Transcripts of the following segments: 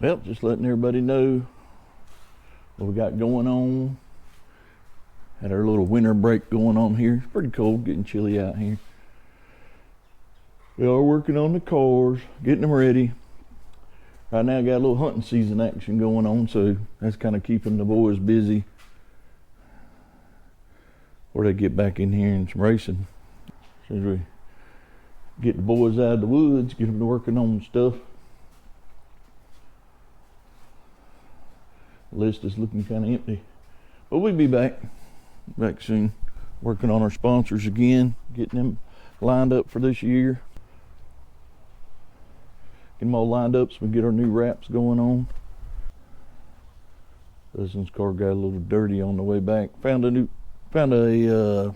Well, just letting everybody know what we got going on. Had our little winter break going on here. It's pretty cold, getting chilly out here. We are working on the cars, getting them ready. Right now, got a little hunting season action going on, so that's kind of keeping the boys busy. Or they get back in here and some racing. As soon as we get the boys out of the woods, get them to working on stuff. The list is looking kind of empty, but we'll be back soon, working on our sponsors again, getting them lined up for this year. Get them all lined up so we get our new wraps going on. Dustin's car got a little dirty on the way back. Found a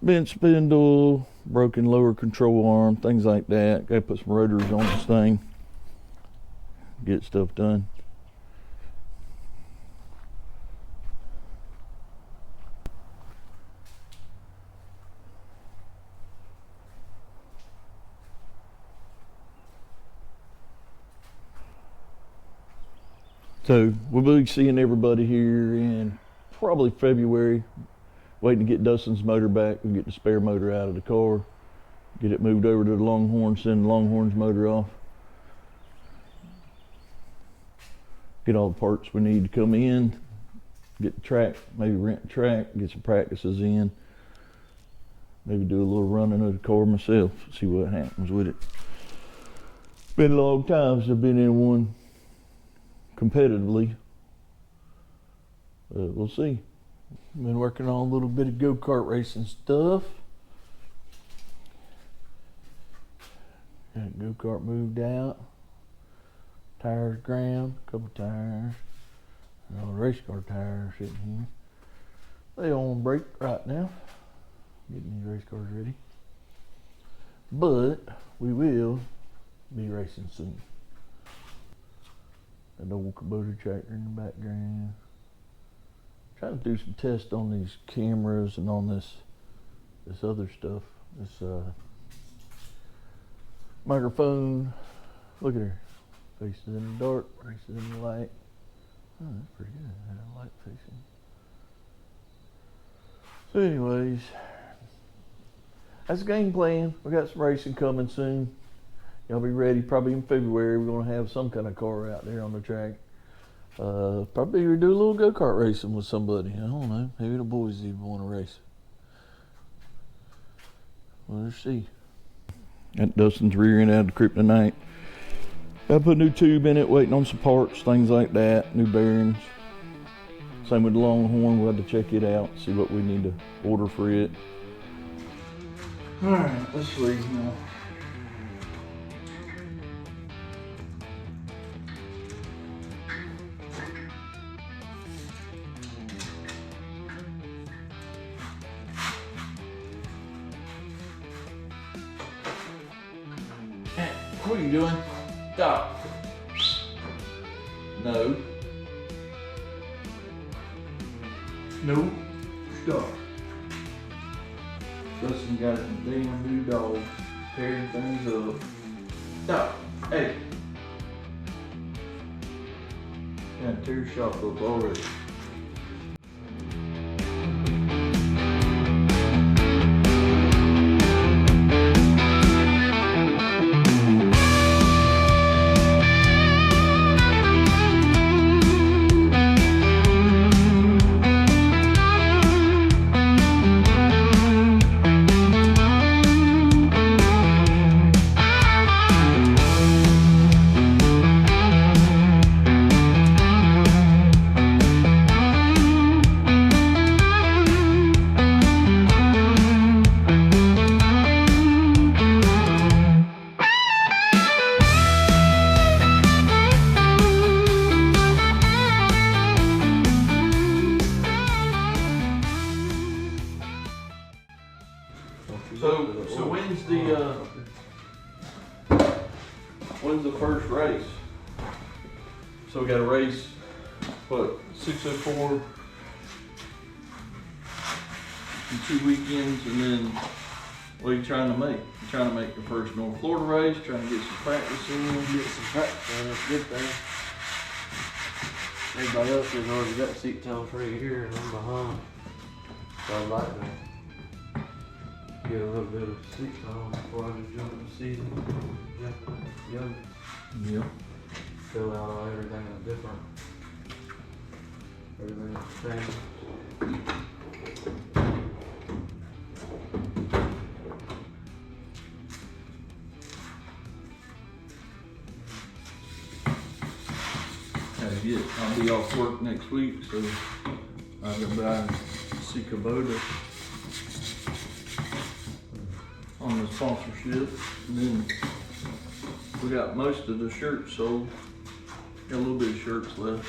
bent spindle, broken lower control arm, things like that. Got to put some rotors on this thing, get stuff done. So we'll be seeing everybody here in probably February. Waiting to get Dustin's motor back. We'll get the spare motor out of the car, get it moved over to the Longhorn, send the Longhorn's motor off. Get all the parts we need to come in, get the track, maybe rent the track, get some practices in. Maybe do a little running of the car myself, see what happens with it. Been a long time since I've been in one competitively. We'll see. Been working on a little bit of go-kart racing stuff. Got go-kart moved out. Tires ground, couple tires. All the race car tires sitting here. They on break right now. Getting these race cars ready. But we will be racing soon. An old Kubota tractor in the background. Trying to do some tests on these cameras and on this other stuff. This microphone. Look at her. Faces in the dark, faces in the light. Oh, that's pretty good. That light facing. So anyways, that's the game plan. We got some racing coming soon. Y'all be ready. Probably in February, we're gonna have some kind of car out there on the track. Probably do a little go-kart racing with somebody. I don't know. Maybe the boys even want to race. Well, let's see. Got Dustin's rear end out of the kryptonite. I put a new tube in it, waiting on some parts, things like that, new bearings. Same with the Longhorn. We'll have to check it out, see what we need to order for it. All right, let's see now. What are you doing? Stop. No. No. Stop. Dustin got a damn new dog tearing things up. Stop. Hey. Yeah, tear your shop up already. So when's the first race? So we got a race, what, 604 in 2 weekends, and then What are you trying to make? You trying to make the first North Florida race, trying to get some practice in? Get some practice in, it's a good thing. Everybody else has already got seat time free here and I'm behind. So I'd like to get a little bit of seat time before I just jump in the season. Young. Yep. Fill out everything is different. Everything is changed. I'll be off work next week, so I'll go by and see Kubota on the sponsorship. And then we got most of the shirts sold. Got a little bit of shirts left.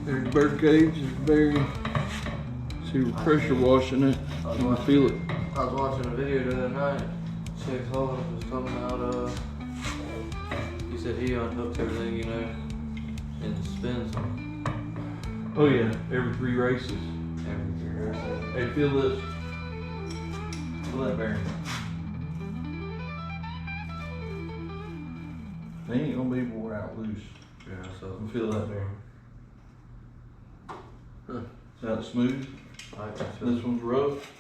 There's the bird cage. It's very. See, we're pressure washing it. You can feel it. I was watching a video the other night. Chick Holland was coming out of. He said he unhooked everything, you know, and spins them. Oh yeah, every 3 races. Every 3 races. Hey, feel this. Feel that bearing. They ain't gonna be wore out loose. Yeah, so. Feel that bearing. Huh. Is that smooth? This one's rough.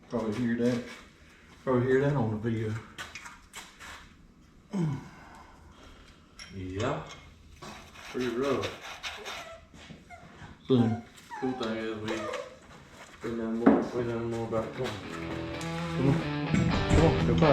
Probably hear that on the video. Yeah. Pretty rough. So, Cool thing is we know more about it. Come on, go by.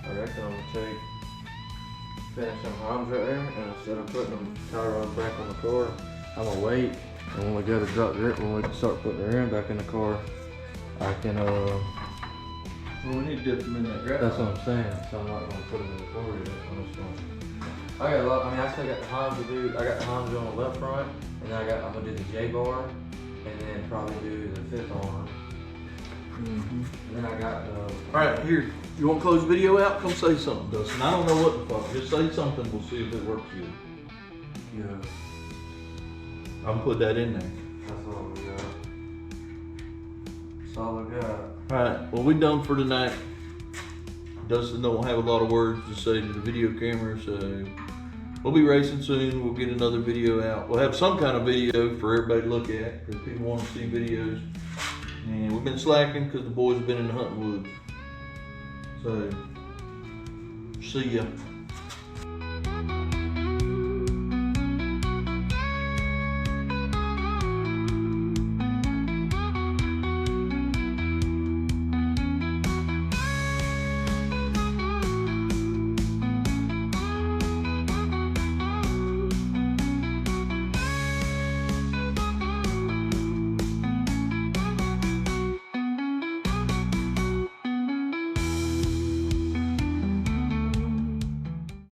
I reckon I'm gonna finish them arms right there, and instead of putting them tie rods back on the car, I'm gonna wait, and when we go to drop the when we start putting the rim back in the car, I can well, we need to dip them in that graphite. That's what I'm saying. So I'm not gonna put them in the car yet. I'm just gonna. I got a lot. I mean, I still got the Hans to do. I got the Hans on the left front, and then I'm gonna do the J bar, and then probably do the 5th arm. And then I got the. Alright, here. You want to close the video out? Come say something, Dustin. I don't know what the fuck. Just say something. We'll see if it works good. Yeah. I'm gonna put that in there. That's all we got. That's all we got. Alright, well we done for tonight. Dustin don't have a lot of words to say to the video camera, so we'll be racing soon. We'll get another video out. We'll have some kind of video for everybody to look at because people want to see videos. And we've been slacking because the boys have been in the hunting woods. So, see ya.